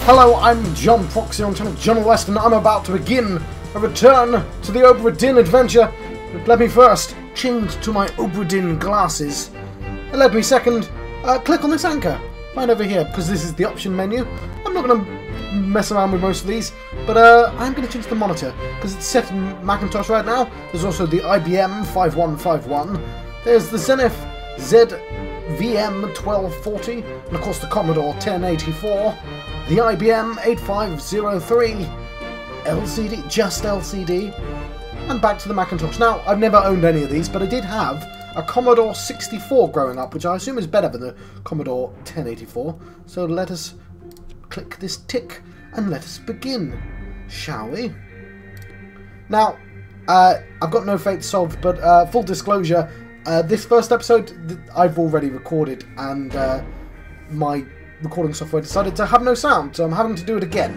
Hello, I'm John Proxy on channel John West, and I'm about to begin a return to the Obra Dinn adventure. But let me first change to my Obra Dinn glasses. And let me second click on this anchor right over here, because this is the option menu. I'm not going to mess around with most of these, but I'm going to change the monitor because it's set in Macintosh right now. There's also the IBM 5151. There's the Zenith ZVM 1240, and of course the Commodore 1084. The IBM 8503 LCD, just LCD, and back to the Macintosh. Now, I've never owned any of these, but I did have a Commodore 64 growing up, which I assume is better than the Commodore 1084. So let us click this tick and let us begin, shall we? Now, I've got no fate solved, but full disclosure, this first episode I've already recorded, and my recording software decided to have no sound, so I'm having to do it again.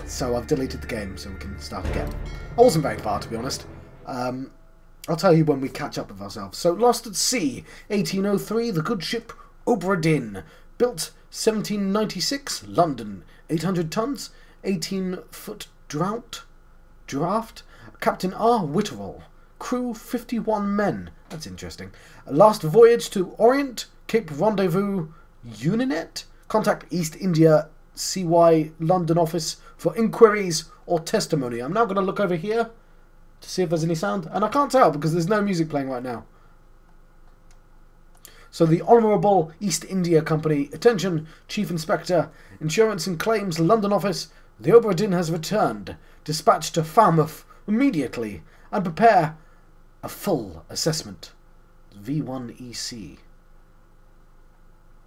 So I've deleted the game so we can start again. I wasn't very far, to be honest. I'll tell you when we catch up with ourselves. So, Lost at Sea, 1803, the good ship Obra Dinn. Built 1796, London, 800 tons, 18-foot draft. Captain R. Whitterall. Crew 51 men. That's interesting. Last voyage to Orient, Cape Rendezvous, Uninet. Contact East India CY London office for inquiries or testimony. I'm now going to look over here to see if there's any sound, and I can't tell because there's no music playing right now. So the Honourable East India Company, attention, Chief Inspector, Insurance and Claims, London office, the Obra Dinn has returned. Dispatch to Falmouth immediately and prepare a full assessment. V1EC.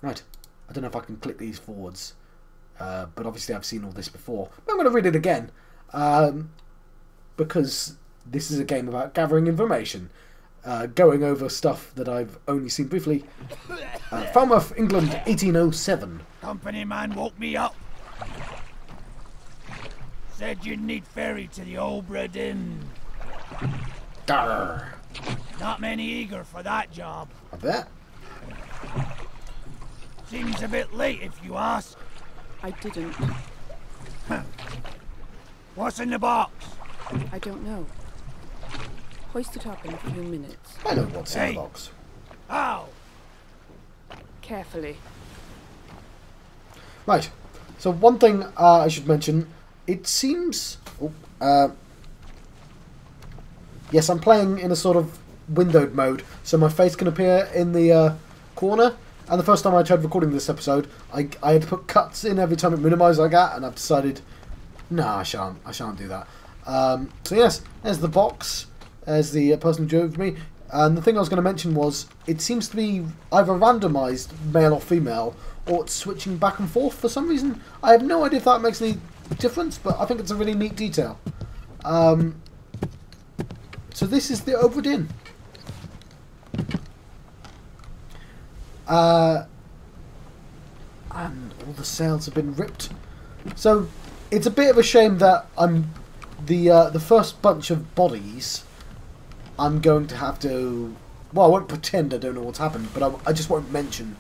Right, I don't know if I can click these forwards, but obviously I've seen all this before. But I'm going to read it again, because this is a game about gathering information, going over stuff that I've only seen briefly. Falmouth, England, 1807. Company man woke me up. Said you'd need ferry to the Obra Dinn. Darr. Not many eager for that job. I bet. Seems a bit late if you ask. I didn't. What's in the box? I don't know. Hoist it up in a few minutes. I know what's in Hey. the box. How? Carefully. Right, so one thing I should mention, it seems... yes, I'm playing in a sort of windowed mode, so my face can appear in the corner. And the first time I tried recording this episode, I had to put cuts in every time it minimised like that, and I've decided, nah, I shan't do that. So yes, there's the box, there's the person who drove me, and the thing I was going to mention was, it seems to be either randomised, male or female, or it's switching back and forth for some reason. I have no idea if that makes any difference, but I think it's a really neat detail. So this is the Obra Dinn. And all the sails have been ripped. So it's a bit of a shame that I'm the first bunch of bodies. I'm going to have to. Well, I won't pretend I don't know what's happened, but I just won't mention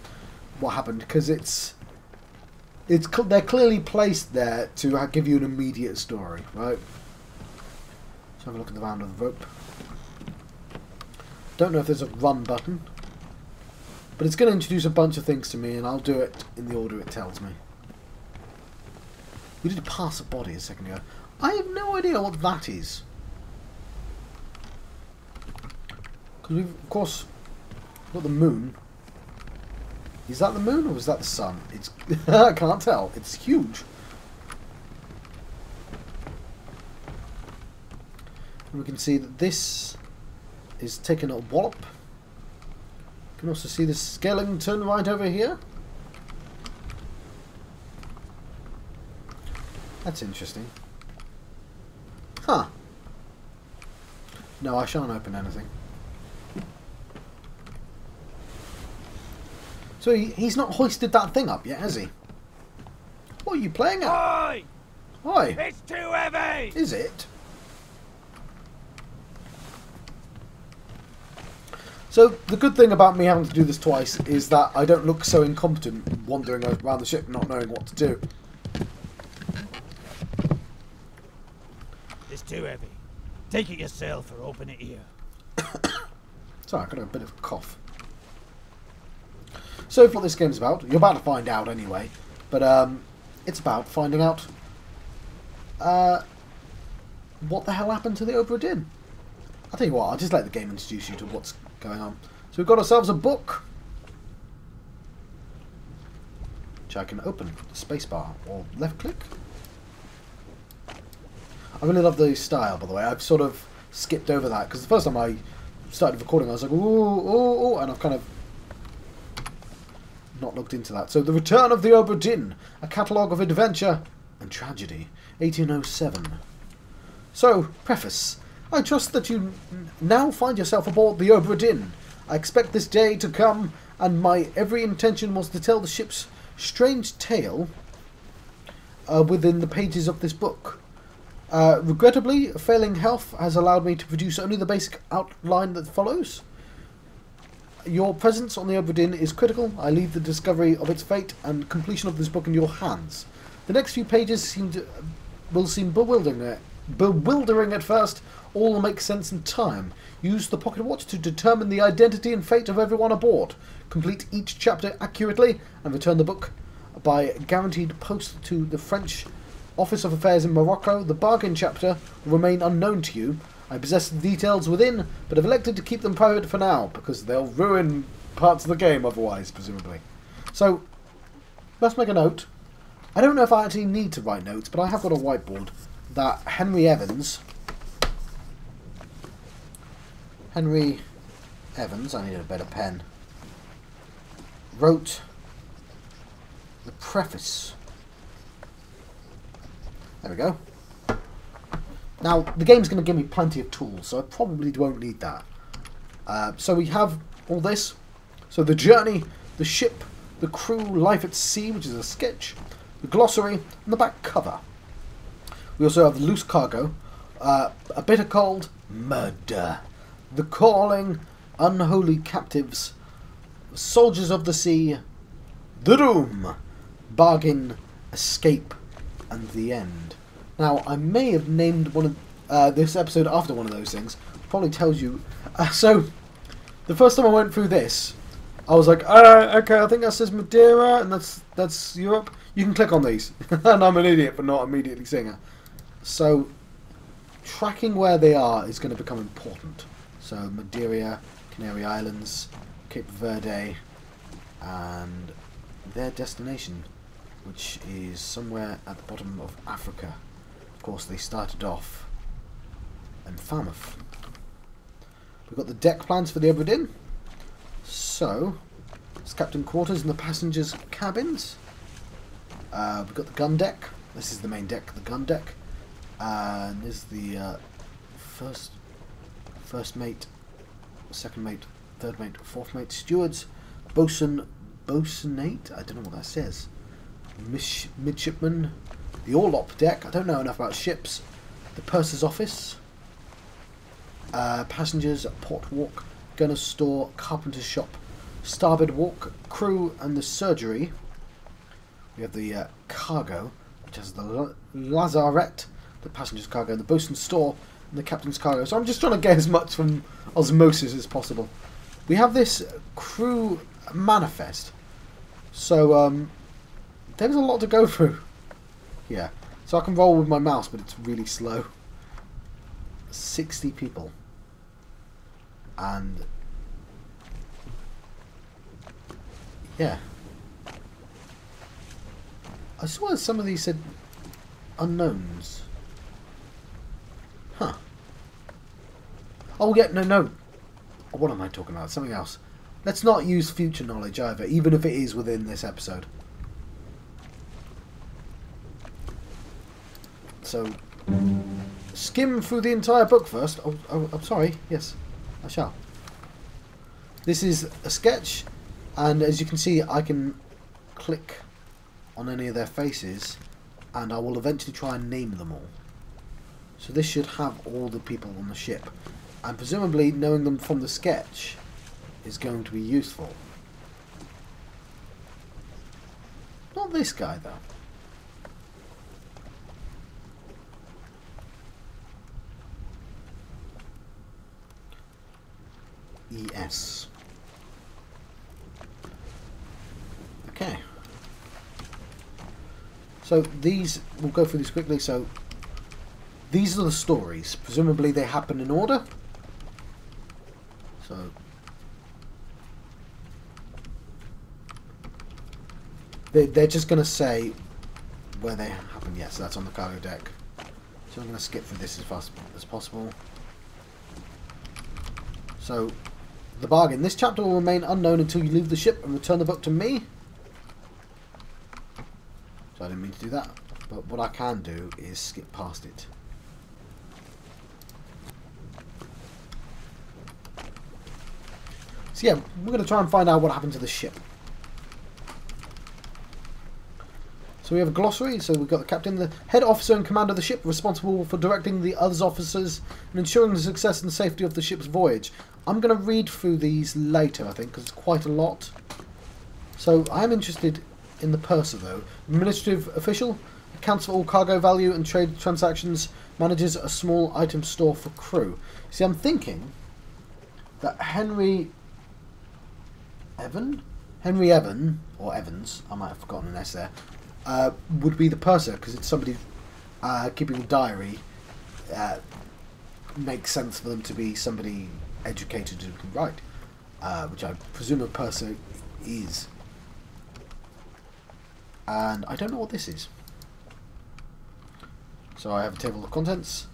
what happened because they're clearly placed there to give you an immediate story, right? Let's have a look at the round of the rope. Don't know if there's a run button. But it's going to introduce a bunch of things to me, and I'll do it in the order it tells me. We did pass a body a second ago. I have no idea what that is. Because we've, of course, got the moon. Is that the moon, or is that the sun? It's I can't tell. It's huge. And we can see that this is taking a wallop. You can also see the skeleton right over here. That's interesting. Huh. No, I shan't open anything. So he's not hoisted that thing up yet, has he? What are you playing at? Oi! Hi. It's too heavy! Is it? So, the good thing about me having to do this twice is that I don't look so incompetent wandering around the ship not knowing what to do. too heavy. Take it yourself or open it here. Sorry, I got a bit of a cough. So what this game's about, you're about to find out anyway, but it's about finding out what the hell happened to the Obra Dinn. I'll tell you what, I'll just let the game introduce you to what's going on. So we've got ourselves a book, which I can open with the spacebar or left click. I really love the style, by the way. I've sort of skipped over that because the first time I started recording I was like, ooh, ooh, ooh, and I've kind of not looked into that. So, The Return of the Obra Dinn, a catalogue of adventure and tragedy, 1807. So, preface. I trust that you now find yourself aboard the Obra Dinn. I expect this day to come, and my every intention was to tell the ship's strange tale within the pages of this book. Regrettably, failing health has allowed me to produce only the basic outline that follows. Your presence on the Obra Dinn is critical. I leave the discovery of its fate and completion of this book in your hands. The next few pages will seem bewildering at first. All will make sense in time. Use the pocket watch to determine the identity and fate of everyone aboard. Complete each chapter accurately and return the book by guaranteed post to the French Office of Affairs in Morocco. The bargain chapter will remain unknown to you. I possess the details within, but have elected to keep them private for now, because they'll ruin parts of the game otherwise, presumably. So, let's make a note. I don't know if I actually need to write notes, but I have got a whiteboard that Henry Evans, I need a better pen, wrote the preface. There we go. Now, the game's going to give me plenty of tools, so I probably won't need that. So we have all this. So the journey, the ship, the crew, life at sea, which is a sketch, the glossary, and the back cover. We also have loose cargo, a bitter cold, murder, the calling, unholy captives, soldiers of the sea, the doom, bargain, escape, and the end. Now, I may have named one of this episode after one of those things. Probably tells you. So, the first time I went through this, I was like, okay, I think that says Madeira, and that's Europe. You can click on these. And I'm an idiot for not immediately seeing it. So, tracking where they are is going to become important. So, Madeira, Canary Islands, Cape Verde, and their destination, which is somewhere at the bottom of Africa. Of course, they started off in Falmouth. We've got the deck plans for the Obra Dinn. So, it's captain quarters and the passengers' cabins. We've got the gun deck. This is the main deck, the gun deck. And this is the first mate, second mate, third mate, fourth mate, stewards, boatswainate. I don't know what that says. Midshipman. The orlop deck, I don't know enough about ships. The purser's office. Passengers, port walk, gunner's store, carpenter's shop, starboard walk, crew, and the surgery. We have the cargo, which has the lazarette, the passenger's cargo, the boatswain's store, and the captain's cargo. So I'm just trying to get as much from osmosis as possible. We have this crew manifest. So, there's a lot to go through. Yeah, so I can roll with my mouse, but it's really slow. 60 people. And yeah. I swear some of these said unknowns. Huh. Oh yeah, no. What am I talking about? Something else. Let's not use future knowledge either, even if it is within this episode. So, skim through the entire book first. Oh, I'm sorry. Yes, I shall. This is a sketch, and as you can see, I can click on any of their faces, and I will eventually try and name them all. So this should have all the people on the ship, and presumably knowing them from the sketch is going to be useful. Not this guy, though. ES. Okay. So these, we'll go through these quickly. So these are the stories. Presumably they happen in order. So they're just going to say where they happen. Yes, that's on the cargo deck. So I'm going to skip through this as fast as possible. So, the bargain. This chapter will remain unknown until you leave the ship and return the book to me. So I didn't mean to do that. But what I can do is skip past it. So yeah, we're going to try and find out what happened to the ship. So we have a glossary. So we've got the captain, the head officer and commander of the ship, responsible for directing the other officers and ensuring the success and safety of the ship's voyage. I'm going to read through these later, I think, because it's quite a lot. So I am interested in the purser, though. Administrative official, accounts for all cargo value and trade transactions, manages a small item store for crew. See, I'm thinking that Henry Evan, or Evans, I might have forgotten an S there, would be the purser, because it's somebody keeping a diary. Makes sense for them to be somebody educated who can write, which I presume a purser is. And I don't know what this is. So I have a table of contents,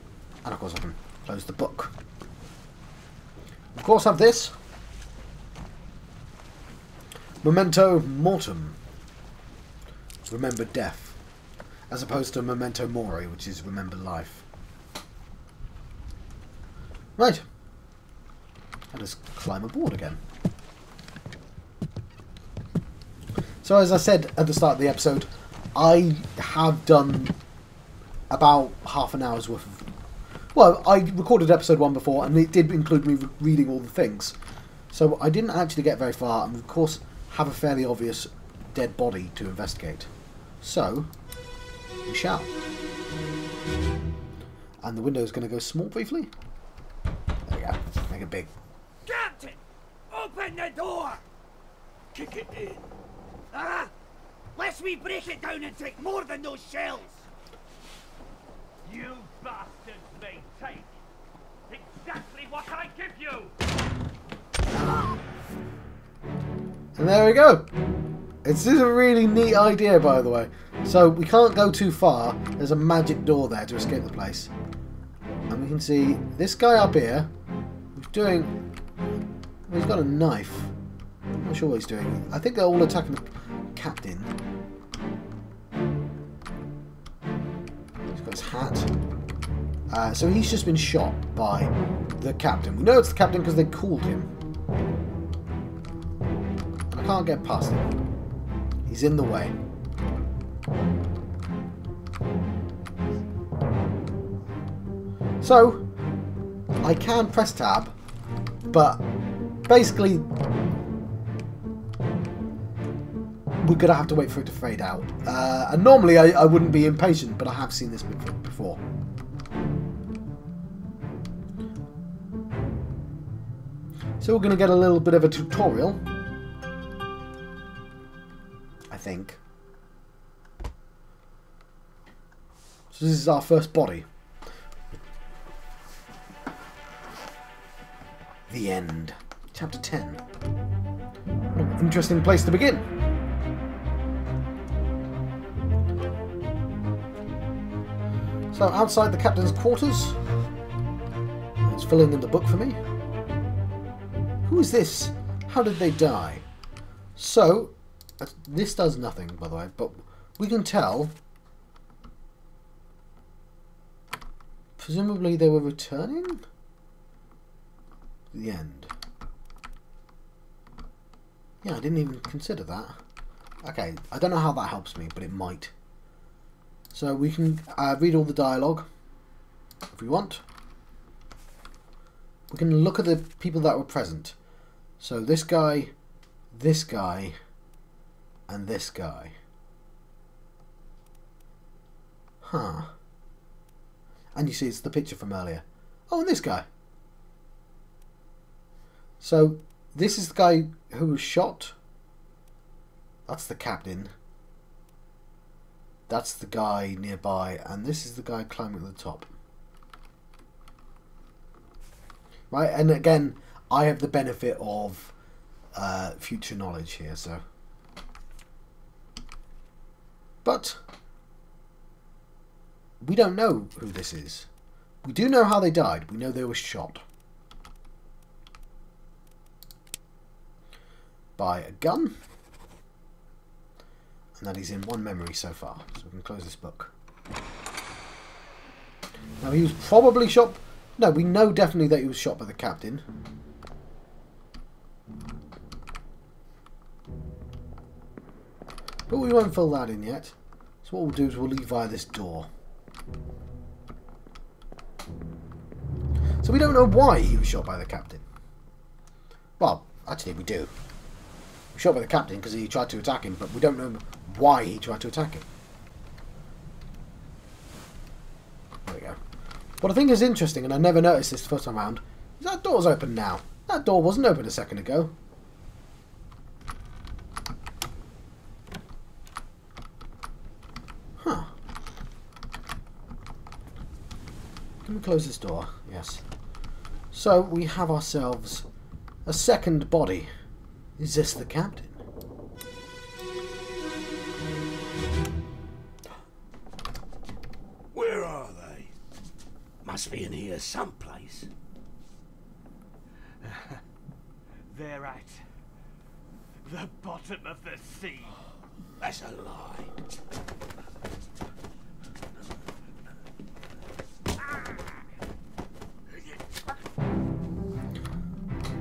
and of course I can close the book. Of course I have this. Memento Mortem. Remember death. As opposed to Memento Mori, which is remember life. Right. I'll just climb aboard again. So as I said at the start of the episode, I have done about half an hour's worth of... Well, I recorded episode 1 before, and it did include me reading all the things. So I didn't actually get very far, and of course have a fairly obvious dead body to investigate. So, we shall. And the window is going to go small briefly. There we go. Make it big. Captain! Open the door! Kick it in. Ah! Lest we break it down and take more than those shells! You bastards may take exactly what I give you! And there we go. This is a really neat idea, by the way. So we can't go too far. There's a magic door there to escape the place. And we can see this guy up here who's doing... Well, he's got a knife. I'm not sure what he's doing. I think they're all attacking the captain. He's got his hat. So he's just been shot by the captain. We know it's the captain because they called him. And I can't get past him. He's in the way. So, I can press tab, but basically we're going to have to wait for it to fade out. And normally I wouldn't be impatient, but I have seen this before. So we're going to get a little bit of a tutorial. I think. So this is our first body. The end. Chapter 10. What an interesting place to begin. So outside the captain's quarters. He's filling in the book for me. Who is this? How did they die? So, this does nothing, by the way, but we can tell. Presumably they were returning? The end. Yeah, I didn't even consider that. Okay, I don't know how that helps me, but it might. So we can read all the dialogue if we want. We can look at the people that were present. So this guy, and this guy. Huh. And you see it's the picture from earlier. Oh, and this guy. So, this is the guy who was shot. That's the captain. That's the guy nearby. And this is the guy climbing to the top. Right, and again, I have the benefit of future knowledge here, so. But we don't know who this is. We do know how they died. We know they were shot by a gun, and that he's in one memory so far. So we can close this book. Now he was probably shot. No, we know definitely that he was shot by the captain. But we won't fill that in yet. So what we'll do is we'll leave via this door. So we don't know why he was shot by the captain. Well, actually we do. He was shot by the captain because he tried to attack him, but we don't know why he tried to attack him. There we go. What I think is interesting, and I never noticed this the first time around, is that door's open now. That door wasn't open a second ago. Huh. Can we close this door? Yes. So we have ourselves a second body. Is this the captain? Where are they? Must be in here someplace. They're at the bottom of the sea. That's a lie.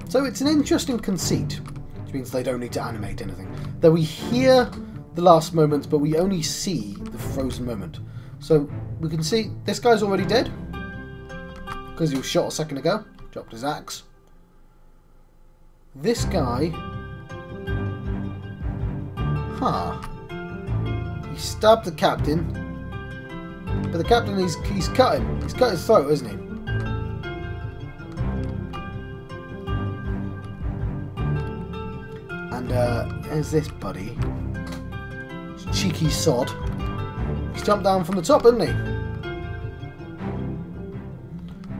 So it's an interesting conceit, which means they don't need to animate anything. That we hear the last moments, but we only see the frozen moment. So we can see this guy's already dead, because he was shot a second ago, dropped his axe. This guy, he stabbed the captain, but the captain, he's cut him. He's cut his throat, isn't he? And there's this buddy, cheeky sod. He's jumped down from the top, hasn't he?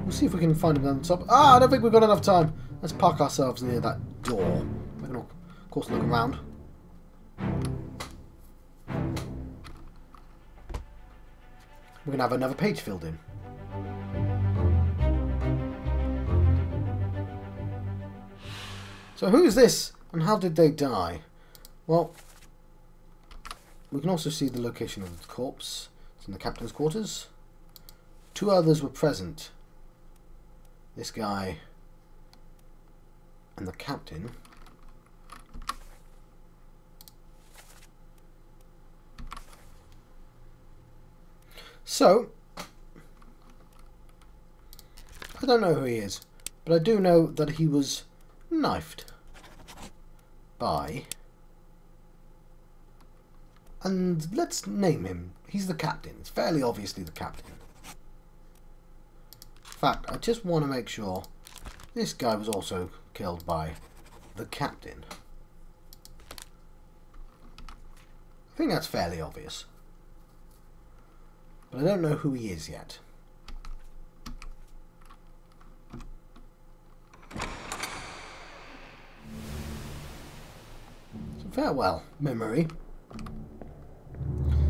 We'll see if we can find him down the top. Ah, I don't think we've got enough time. Let's park ourselves near that door. We can, of course, look around. We're going to have another page filled in. So who is this and how did they die? Well, we can also see the location of the corpse. It's in the captain's quarters. 2 others were present. This guy and the captain. So, I don't know who he is, but I do know that he was knifed by, and let's name him. He's the captain. It's fairly obviously the captain. In fact, I just want to make sure this guy was also killed by the captain. I think that's fairly obvious. But I don't know who he is yet. So farewell, memory.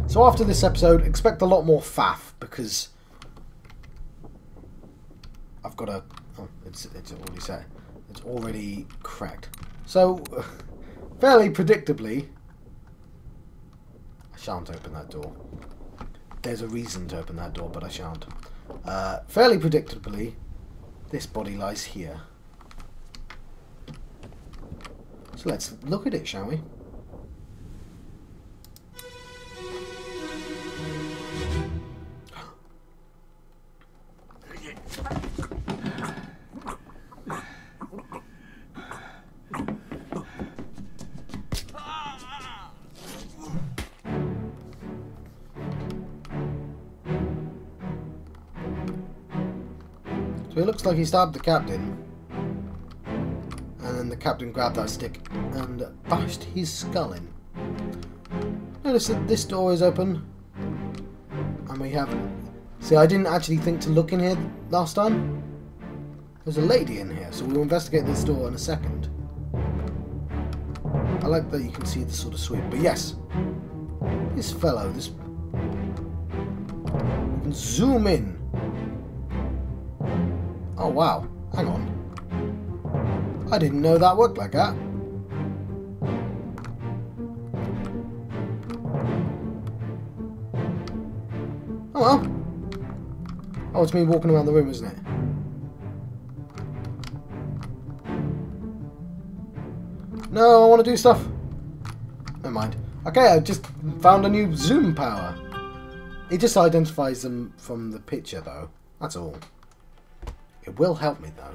So after this episode, expect a lot more faff, because I've got a... Oh, it's already set. It's already cracked. So, fairly predictably, I shan't open that door. There's a reason to open that door, but I shan't. Fairly predictably, this body lies here. So let's look at it, shall we? So it looks like he stabbed the captain, and and the captain grabbed that stick and bashed his skull in. Notice that this door is open, and we have... See, I didn't actually think to look in here last time. There's a lady in here, so we'll investigate this door in a second. I like that you can see the sort of sweep, but yes, this fellow, this... We can zoom in. Oh wow, hang on. I didn't know that worked like that. Oh well. Oh, it's me walking around the room, isn't it? No, I want to do stuff. Never mind. Okay, I just found a new zoom power. It just identifies them from the picture, though. That's all. It will help me, though.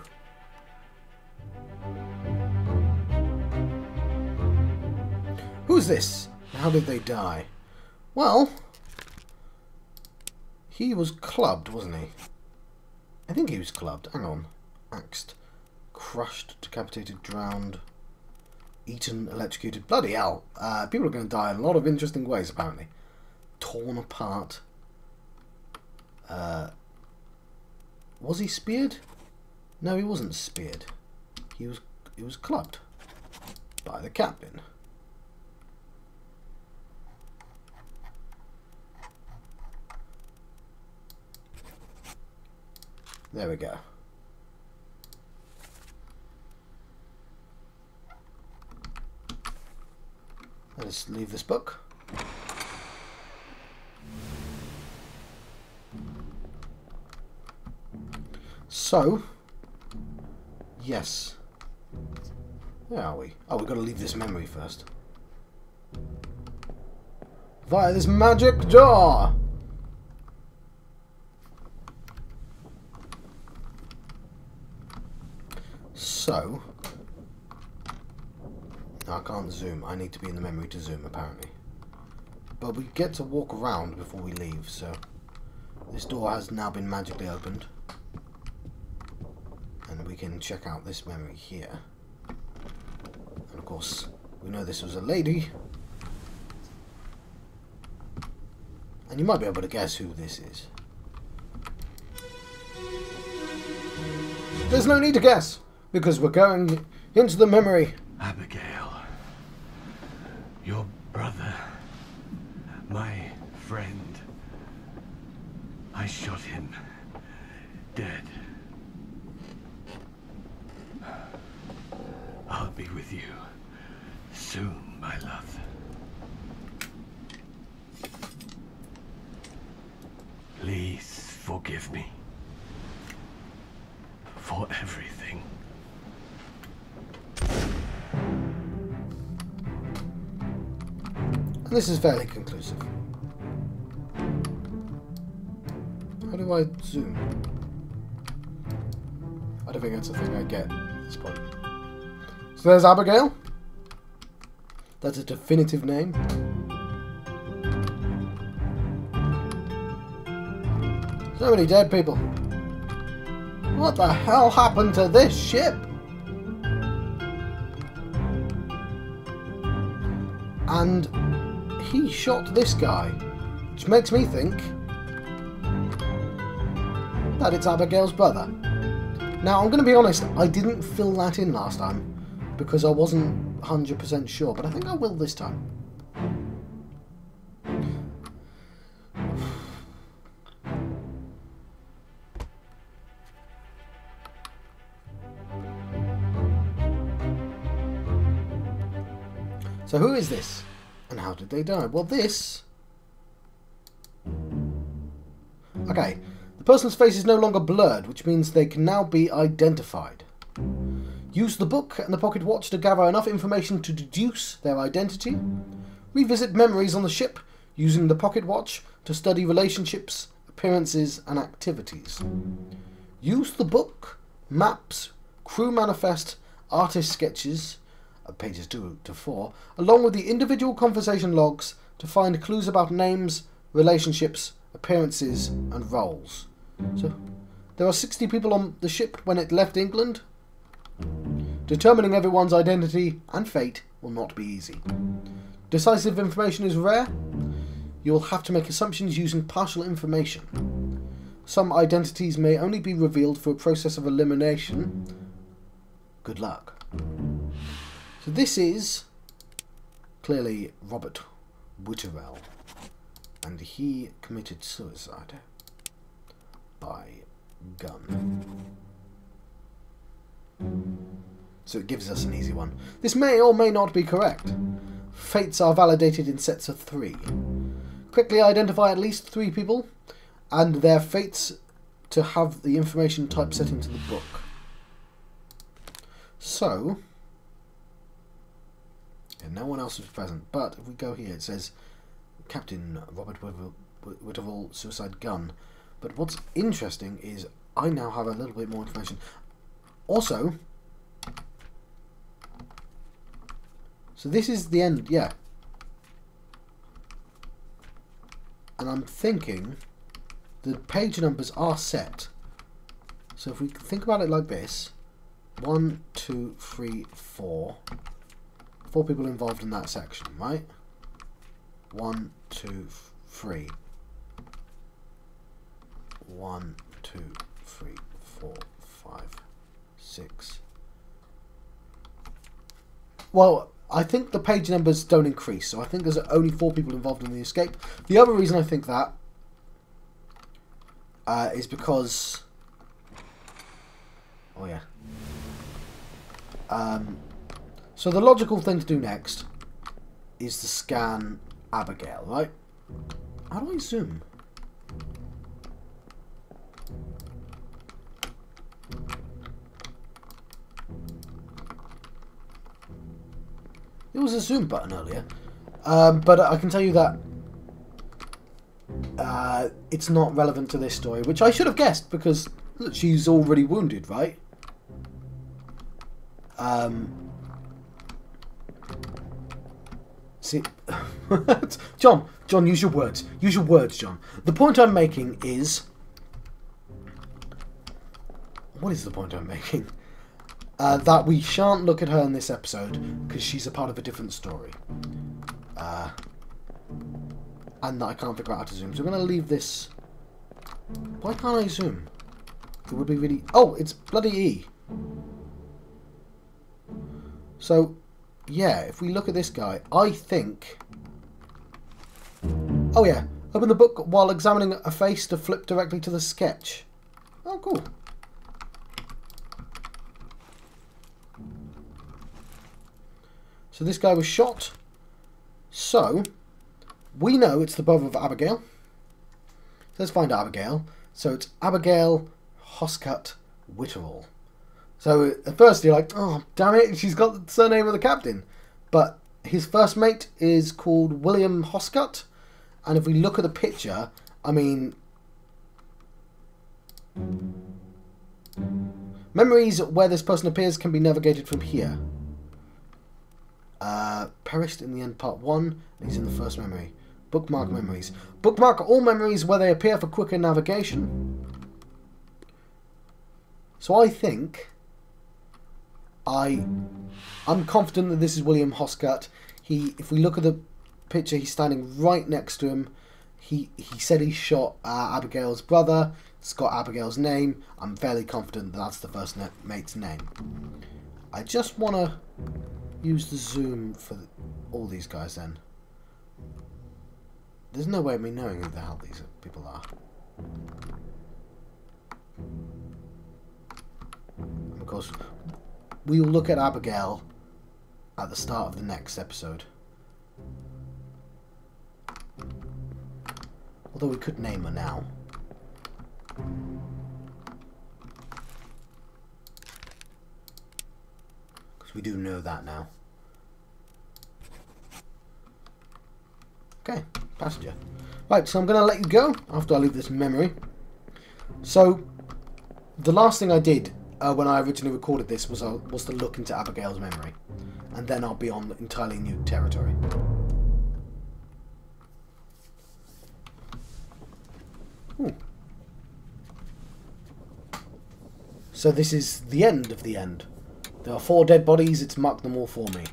Who's this? How did they die? Well, he was clubbed, wasn't he? I think he was clubbed. Hang on. Axed. Crushed, decapitated, drowned, eaten, electrocuted. Bloody hell. People are going to die in a lot of interesting ways, apparently. Torn apart. Was he speared? No, he wasn't speared. He was clubbed by the captain. There we go. Let's leave this book. So, yes. Where are we? Oh, we've got to leave this memory first. Via this magic door! So, I can't zoom. I need to be in the memory to zoom, apparently. But we get to walk around before we leave, so this door has now been magically opened. And we can check out this memory here. And of course, we know this was a lady. And you might be able to guess who this is. There's no need to guess, because we're going into the memory. Abigail, your brother, my friend. I shot him dead. I'll be with you soon, my love. Please forgive me for everything. And this is fairly conclusive. How do I zoom? I don't think that's a thing I get at this point. So there's Abigail. That's a definitive name. So many dead people. What the hell happened to this ship? And he shot this guy, which makes me think that it's Abigail's brother. Now, I'm going to be honest, I didn't fill that in last time because I wasn't 100% sure, but I think I will this time. So who is this? And how did they die? Well, this... Okay, the person's face is no longer blurred, which means they can now be identified. Use the book and the pocket watch to gather enough information to deduce their identity. Revisit memories on the ship using the pocket watch to study relationships, appearances, and activities. Use the book, maps, crew manifest, artist sketches, pages 2 to 4, along with the individual conversation logs to find clues about names, relationships, appearances, and roles. So, there are 60 people on the ship when it left England. Determining everyone's identity and fate will not be easy. Decisive information is rare. You will have to make assumptions using partial information. Some identities may only be revealed through a process of elimination. Good luck. So this is clearly Robert Witterell, and he committed suicide by gun. So it gives us an easy one. This may or may not be correct. Fates are validated in sets of 3. Quickly identify at least 3 people and their fates to have the information typeset into the book. So, yeah, no one else was present, but if we go here it says Captain Robert Witterell, suicide gun. But what's interesting is I now have a little bit more information. Also, so this is the end, yeah. And I'm thinking the page numbers are set. So if we think about it like this, 1, 2, 3, 4. 4 people involved in that section, right? 1, 2, 3. 1, 2, 3, 4, 5, 6. Well, I think the page numbers don't increase, so I think there's only 4 people involved in the escape. The other reason I think that is because... Oh yeah. So the logical thing to do next is to scan Abigail, right? How do I zoom? There was a zoom button earlier, but I can tell you that it's not relevant to this story, which I should have guessed because look, she's already wounded, right? See, John, use your words. Use your words, John. The point I'm making is, what is the point I'm making? That we shan't look at her in this episode because she's a part of a different story. And that I can't figure out how to zoom. So I'm going to leave this... Why can't I zoom? It would be really... Oh, it's bloody E. So, yeah, if we look at this guy, I think... Oh yeah, open the book while examining a face to flip directly to the sketch. Oh, cool. So this guy was shot. So, we know it's the brother of Abigail. So let's find Abigail. So it's Abigail Hoscut Witterell. So at first you're like, oh, damn it, she's got the surname of the captain. But his first mate is called William Hoscut. And if we look at the picture, I mean... Memories where this person appears can be navigated from here. Perished in the end part 1. He's in the first memory. Bookmark memories. Bookmark all memories where they appear for quicker navigation. So I think... I'm confident that this is William Hoscut. If we look at the picture, he's standing right next to him. He said he shot Abigail's brother. It's got Abigail's name. I'm fairly confident that's the first mate's name. I just want to use the zoom for all these guys then. There's no way of me knowing who the hell these people are. And of course, we will look at Abigail at the start of the next episode. Although we could name her now. Because we do know that now. Okay, passenger. Right, so I'm going to let you go after I leave this memory. So, the last thing I did when I originally recorded this was to look into Abigail's memory. And then I'll be on entirely new territory. Ooh. So this is the end of the end. There are 4 dead bodies, it's marked them all for me.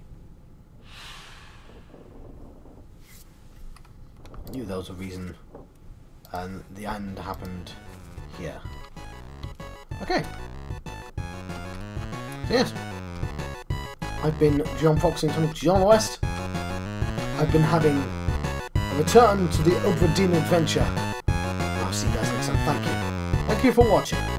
I knew there was a reason. And the end happened here. Okay. So yes. I've been John Foxington of John West. I've been having a return to the Obra Dinn adventure. I'll see you guys next time. Thank you. Thank you for watching.